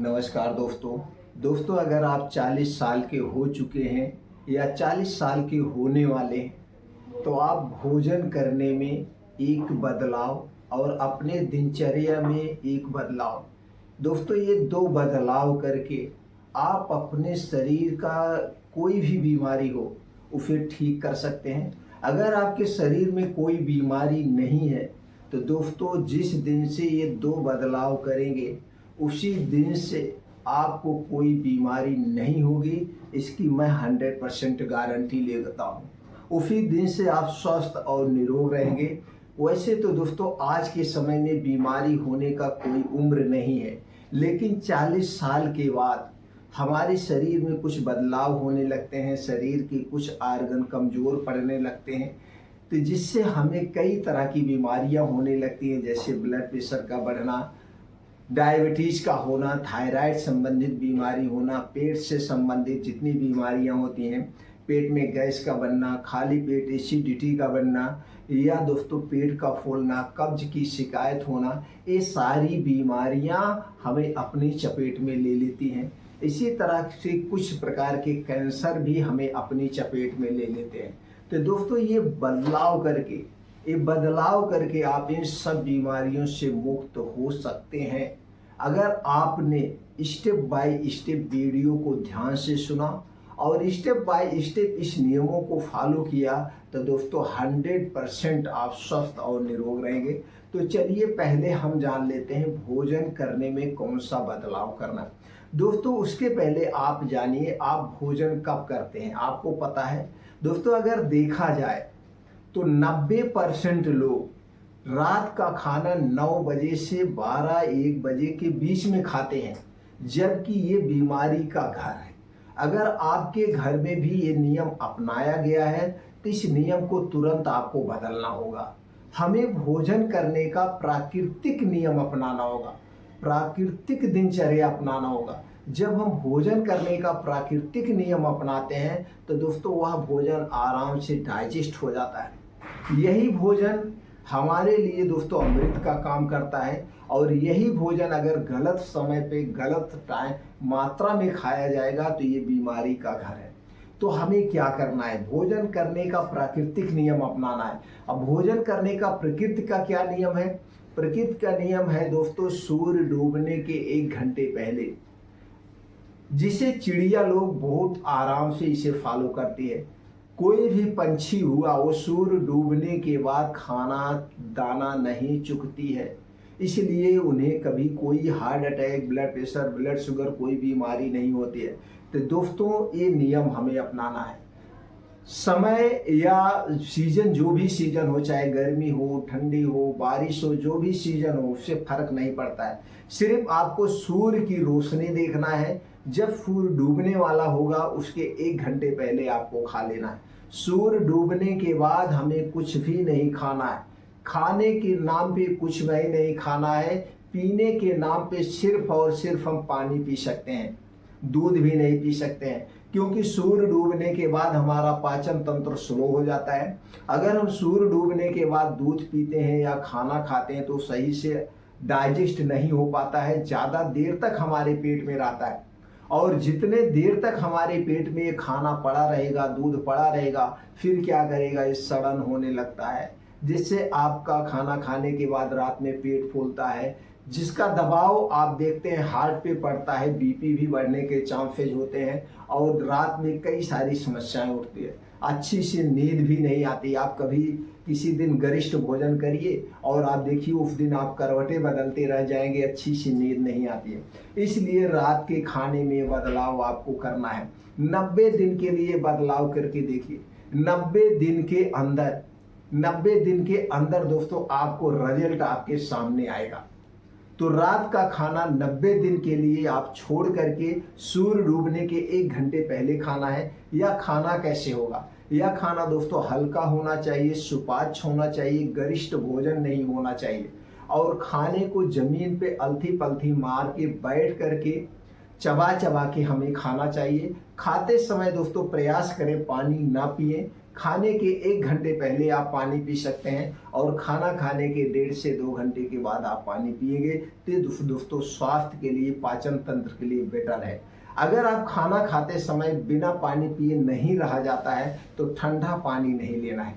नमस्कार दोस्तों अगर आप 40 साल के हो चुके हैं या 40 साल के होने वाले हैं तो आप भोजन करने में एक बदलाव और अपने दिनचर्या में एक बदलाव, दोस्तों ये दो बदलाव करके आप अपने शरीर का कोई भी बीमारी हो उसे ठीक कर सकते हैं। अगर आपके शरीर में कोई बीमारी नहीं है तो दोस्तों जिस दिन से ये दो बदलाव करेंगे उसी दिन से आपको कोई बीमारी नहीं होगी, इसकी मैं 100% गारंटी लेता हूँ। उसी दिन से आप स्वस्थ और निरोग रहेंगे। वैसे तो दोस्तों आज के समय में बीमारी होने का कोई उम्र नहीं है, लेकिन 40 साल के बाद हमारे शरीर में कुछ बदलाव होने लगते हैं, शरीर के कुछ आर्गन कमज़ोर पड़ने लगते हैं, तो जिससे हमें कई तरह की बीमारियां होने लगती हैं, जैसे ब्लड प्रेशर का बढ़ना, डायबिटीज़ का होना, थायराइड संबंधित बीमारी होना, पेट से संबंधित जितनी बीमारियां होती हैं, पेट में गैस का बनना, खाली पेट एसिडिटी का बनना, या दोस्तों पेट का फूलना, कब्ज की शिकायत होना, ये सारी बीमारियां हमें अपनी चपेट में ले लेती हैं। इसी तरह से कुछ प्रकार के कैंसर भी हमें अपनी चपेट में ले लेते हैं। तो दोस्तों ये बदलाव करके आप इन सब बीमारियों से मुक्त हो सकते हैं। अगर आपने स्टेप बाय स्टेप वीडियो को ध्यान से सुना और स्टेप बाय स्टेप इस नियमों को फॉलो किया तो दोस्तों 100% आप स्वस्थ और निरोग रहेंगे। तो चलिए पहले हम जान लेते हैं भोजन करने में कौन सा बदलाव करना। दोस्तों उसके पहले आप जानिए आप भोजन कब करते हैं। आपको पता है दोस्तों, अगर देखा जाए तो 90% लोग रात का खाना 9 बजे से 12-1 बजे के बीच में खाते हैं, जबकि ये बीमारी का घर है। अगर आपके घर में भी ये नियम अपनाया गया है तो इस नियम को तुरंत आपको बदलना होगा। हमें भोजन करने का प्राकृतिक नियम अपनाना होगा, प्राकृतिक दिनचर्या अपनाना होगा। जब हम भोजन करने का प्राकृतिक नियम अपनाते हैं तो दोस्तों वह भोजन आराम से डाइजेस्ट हो जाता है। यही भोजन हमारे लिए दोस्तों अमृत का काम करता है, और यही भोजन अगर गलत समय पे गलत मात्रा में खाया जाएगा तो ये बीमारी का घर है। तो हमें क्या करना है, भोजन करने का प्राकृतिक नियम अपनाना है। अब भोजन करने का प्रकृति का क्या नियम है? प्रकृति का नियम है दोस्तों सूर्य डूबने के 1 घंटे पहले, जिसे चिड़िया लोग बहुत आराम से इसे फॉलो करती है। कोई भी पंछी हुआ वो सूर्य डूबने के बाद खाना दाना नहीं चुगती है, इसलिए उन्हें कभी कोई heart attack, blood pressure, blood sugar कोई बीमारी नहीं होती है। तो दोस्तों ये नियम हमें अपनाना है। समय या सीजन, जो भी सीजन हो, चाहे गर्मी हो, ठंडी हो, बारिश हो, जो भी सीजन हो उससे फर्क नहीं पड़ता है। सिर्फ आपको सूर्य की रोशनी देखना है। जब सूर्य डूबने वाला होगा उसके 1 घंटे पहले आपको खा लेना है। सूर्य डूबने के बाद हमें कुछ भी नहीं खाना है। खाने के नाम पे कुछ भी नहीं खाना है। पीने के नाम पे सिर्फ और सिर्फ हम पानी पी सकते हैं, दूध भी नहीं पी सकते हैं, क्योंकि सूर्य डूबने के बाद हमारा पाचन तंत्र स्लो हो जाता है। अगर हम सूर्य डूबने के बाद दूध पीते हैं या खाना खाते हैं तो सही से डाइजेस्ट नहीं हो पाता है, ज़्यादा देर तक हमारे पेट में रहता है, और जितने देर तक हमारे पेट में ये खाना पड़ा रहेगा, दूध पड़ा रहेगा, फिर क्या करेगा, ये सड़न होने लगता है, जिससे आपका खाना खाने के बाद रात में पेट फूलता है, जिसका दबाव आप देखते हैं हार्ट पे पड़ता है, बीपी भी बढ़ने के चांसेस होते हैं, और रात में कई सारी समस्याएं उठती है। अच्छी सी नींद भी नहीं आती। आप कभी किसी दिन गरिष्ठ भोजन करिए और आप देखिए उस दिन आप करवटें बदलते रह जाएंगे, अच्छी सी नींद नहीं आती है। इसलिए रात के खाने में बदलाव आपको करना है। 90 दिन के लिए बदलाव करके देखिए। 90 दिन के अंदर दोस्तों आपको रिजल्ट आपके सामने आएगा। तो रात का खाना 90 दिन के लिए आप छोड़ करके सूर्य डूबने के 1 घंटे पहले खाना है। यह खाना कैसे होगा? यह खाना दोस्तों हल्का होना चाहिए, सुपाच्य होना चाहिए, गरिष्ठ भोजन नहीं होना चाहिए, और खाने को जमीन पे अलथी पलथी मार के बैठ करके चबा चबा के हमें खाना चाहिए। खाते समय दोस्तों प्रयास करें पानी ना पिए, खाने के 1 घंटे पहले आप पानी पी सकते हैं और खाना खाने के 1.5 से 2 घंटे के बाद आप पानी पिएंगे तो दोस्तों स्वास्थ्य के लिए, पाचन तंत्र के लिए बेटर है। अगर आप खाना खाते समय बिना पानी पिए नहीं रहा जाता है तो ठंडा पानी नहीं लेना है।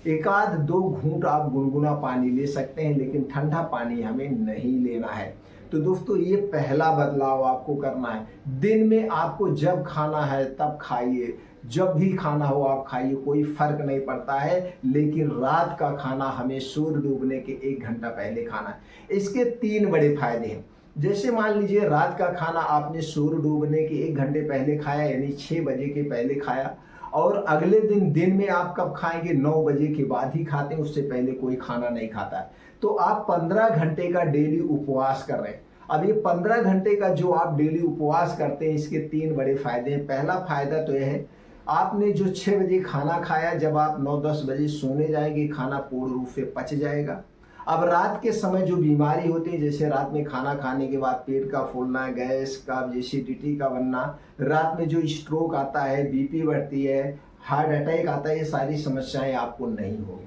1-2 घूंट आप गुनगुना पानी ले सकते हैं, लेकिन ठंडा पानी हमें नहीं लेना है। तो दोस्तों ये पहला बदलाव आपको करना है। दिन में आपको जब खाना है तब खाइए, जब भी खाना हो आप खाइए, कोई फर्क नहीं पड़ता है, लेकिन रात का खाना हमें सूर्य डूबने के 1 घंटा पहले खाना है। इसके 3 बड़े फायदे हैं। जैसे मान लीजिए रात का खाना आपने सूर्य डूबने के 1 घंटे पहले खाया, यानी 6 बजे के पहले खाया, और अगले दिन में आप कब खाएंगे? 9 बजे के बाद ही खाते हैं, उससे पहले कोई खाना नहीं खाता है। तो आप 15 घंटे का डेली उपवास कर रहे हैं। अब ये 15 घंटे का जो आप डेली उपवास करते हैं, इसके 3 बड़े फायदे हैं। पहला फायदा तो यह है, आपने जो 6 बजे खाना खाया, जब आप 9-10 बजे सोने जाएंगे खाना पूर्ण रूप से पच जाएगा। अब रात के समय जो बीमारी होती है, जैसे रात में खाना खाने के बाद पेट का फूलना, गैस का, एसिडिटी का बनना, रात में जो स्ट्रोक आता है, बीपी बढ़ती है, हार्ट अटैक आता है, ये सारी समस्याएं आपको नहीं होगी।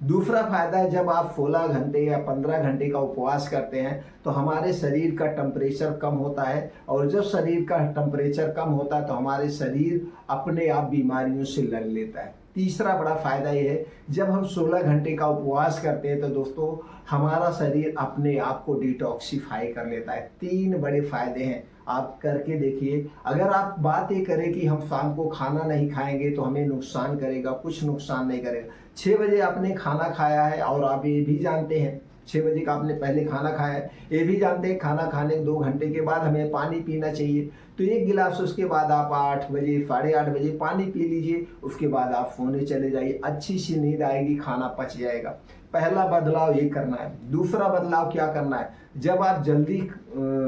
दूसरा फायदा है, जब आप 16 घंटे या 15 घंटे का उपवास करते हैं तो हमारे शरीर का टेम्परेचर कम होता है, और जब शरीर का टेम्परेचर कम होता है तो हमारे शरीर अपने आप बीमारियों से लड़ लेता है। तीसरा बड़ा फायदा ये है, जब हम 16 घंटे का उपवास करते हैं तो दोस्तों हमारा शरीर अपने आप को डिटॉक्सिफाई कर लेता है। 3 बड़े फायदे हैं, आप करके देखिए। अगर आप बात ये करें कि हम शाम को खाना नहीं खाएंगे तो हमें नुकसान करेगा, कुछ नुकसान नहीं करेगा। 6 बजे आपने खाना खाया है, और आप ये भी जानते हैं 6 बजे का आपने पहले खाना खाया है, ये भी जानते हैं खाना खाने के 2 घंटे के बाद हमें पानी पीना चाहिए। तो 1 गिलास, उसके बाद आप 8 बजे 8:30 बजे पानी पी लीजिए, उसके बाद आप सोने चले जाइए, अच्छी सी नींद आएगी, खाना पच जाएगा। पहला बदलाव ये करना है। दूसरा बदलाव क्या करना है, जब आप जल्दी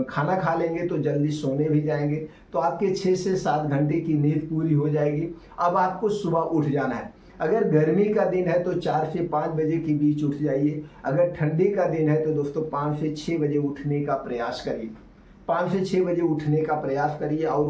खाना खा लेंगे तो जल्दी सोने भी जाएंगे, तो आपके 6 से 7 घंटे की नींद पूरी हो जाएगी। अब आपको सुबह उठ जाना है। अगर गर्मी का दिन है तो 4 से 5 बजे के बीच उठ जाइए। अगर ठंडी का दिन है तो दोस्तों 5 से 6 बजे उठने का प्रयास करिए। 5 से 6 बजे उठने का प्रयास करिए, और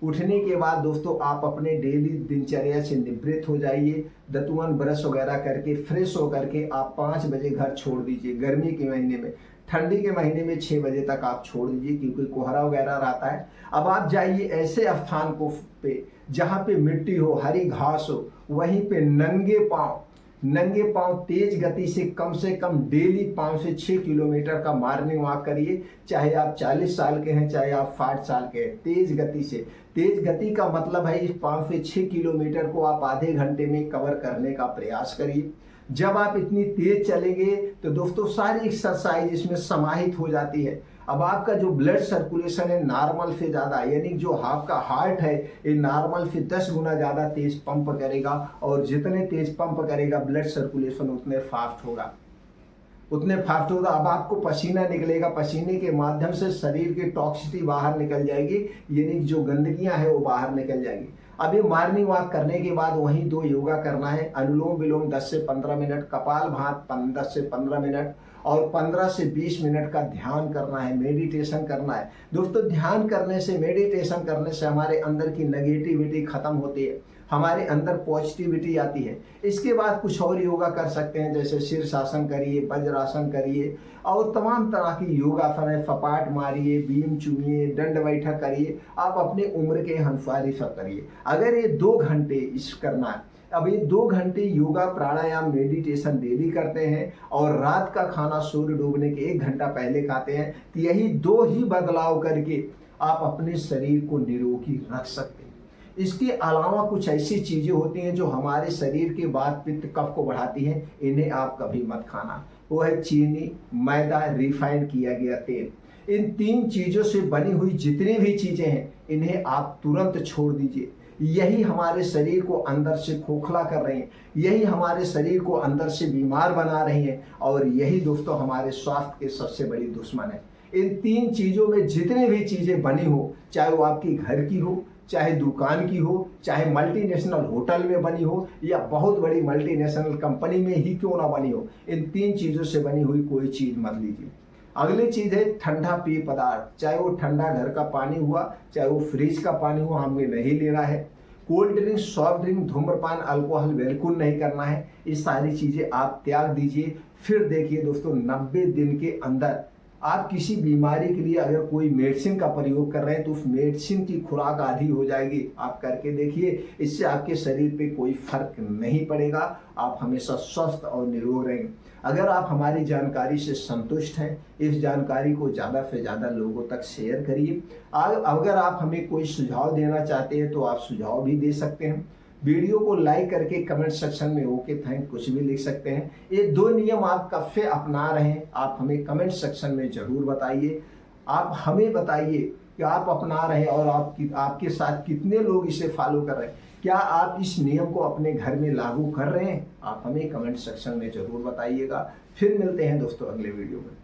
उठने के बाद दोस्तों आप अपने डेली दिनचर्या से निवृत्त हो जाइए। दतुअन ब्रश वगैरह करके फ्रेश होकर के आप 5 बजे घर छोड़ दीजिए। गर्मी के महीने में, ठंडी के महीने में 6 बजे तक आप छोड़ दीजिए, क्योंकि कोहरा वगैरह रहता है। अब आप जाइए ऐसे स्थान को पे जहाँ पे मिट्टी हो, हरी घास हो, वहीं पे नंगे पांव तेज गति से कम डेली 5 से 6 किलोमीटर का मॉर्निंग वॉक करिए। चाहे आप 40 साल के हैं, चाहे आप 60 साल के हैं, तेज गति से। तेज गति का मतलब है इस 5 से 6 किलोमीटर को आप आधे घंटे में कवर करने का प्रयास करिए। जब आप इतनी तेज चलेंगे तो दोस्तों सारी एक्सरसाइज इसमें समाहित हो जाती है। अब आपका जो ब्लड सर्कुलेशन है नॉर्मल से ज़्यादा, यानी जो आपका हार्ट है ये नॉर्मल से 10 गुना ज़्यादा तेज पंप करेगा, और जितने तेज पंप करेगा ब्लड सर्कुलेशन उतने फास्ट होगा। अब आपको पसीना निकलेगा, पसीने के माध्यम से शरीर की टॉक्सिटी बाहर निकल जाएगी, यानी जो गंदगियां हैं वो बाहर निकल जाएगी। अब ये मॉर्निंग वॉक करने के बाद वहीं 2 योगा करना है, अनुलोम विलोम 10 से 15 मिनट, कपालभाति 10 से 15 मिनट, और 15 से 20 मिनट का ध्यान करना है, मेडिटेशन करना है। दोस्तों ध्यान करने से, मेडिटेशन करने से हमारे अंदर की नेगेटिविटी खत्म होती है, हमारे अंदर पॉजिटिविटी आती है। इसके बाद कुछ और योगा कर सकते हैं, जैसे शीर्षासन करिए, वज्रासन करिए, और तमाम तरह की योगासन है। सपाट मारिए, बीम चूमिए, दंड बैठक करिए, आप अपने उम्र के अनुसार ही सब करिए। अगर ये 2 घंटे इस करना है, अब ये 2 घंटे योगा, प्राणायाम, मेडिटेशन डेली करते हैं, और रात का खाना सूर्य डूबने के 1 घंटा पहले खाते हैं, तो यही 2 ही बदलाव करके आप अपने शरीर को निरोगी रख सकते हैं। इसके अलावा कुछ ऐसी चीजें होती हैं जो हमारे शरीर के वात पित्त कफ को बढ़ाती हैं, इन्हें आप कभी मत खाना। वो है चीनी, मैदा, रिफाइंड किया गया तेल। इन 3 चीजों से बनी हुई जितनी भी चीजें हैं इन्हें आप तुरंत छोड़ दीजिए। यही हमारे शरीर को अंदर से खोखला कर रही हैं, यही हमारे शरीर को अंदर से बीमार बना रही हैं, और यही दोस्तों हमारे स्वास्थ्य के सबसे बड़ी दुश्मन है। इन 3 चीजों में जितनी भी चीजें बनी हो, चाहे वो आपकी घर की हो, चाहे दुकान की हो, चाहे मल्टीनेशनल होटल में बनी हो, या बहुत बड़ी मल्टीनेशनल कंपनी में ही क्यों ना बनी हो, इन 3 चीजों से बनी हुई कोई चीज मत लीजिए। अगली चीज है ठंडा पेय पदार्थ, चाहे वो ठंडा घर का पानी हुआ, चाहे वो फ्रिज का पानी हुआ, हमें नहीं लेना है। कोल्ड ड्रिंक, सॉफ्ट ड्रिंक, धूम्रपान, अल्कोहल बिल्कुल नहीं करना है। ये सारी चीज़ें आप त्याग दीजिए। फिर देखिए दोस्तों, 90 दिन के अंदर आप किसी बीमारी के लिए अगर कोई मेडिसिन का प्रयोग कर रहे हैं तो उस मेडिसिन की खुराक आधी हो जाएगी। आप करके देखिए, इससे आपके शरीर पे कोई फर्क नहीं पड़ेगा, आप हमेशा स्वस्थ और निरोग रहेंगे। अगर आप हमारी जानकारी से संतुष्ट हैं, इस जानकारी को ज़्यादा से ज़्यादा लोगों तक शेयर करिए। अगर आप हमें कोई सुझाव देना चाहते हैं तो आप सुझाव भी दे सकते हैं। वीडियो को लाइक करके कमेंट सेक्शन में ओके थैंक कुछ भी लिख सकते हैं। ये 2 नियम आप कब से अपना रहे हैं, आप हमें कमेंट सेक्शन में ज़रूर बताइए। आप हमें बताइए कि आप अपना रहे हैं और आपके साथ कितने लोग इसे फॉलो कर रहे हैं। क्या आप इस नियम को अपने घर में लागू कर रहे हैं? आप हमें कमेंट सेक्शन में ज़रूर बताइएगा। फिर मिलते हैं दोस्तों अगले वीडियो में।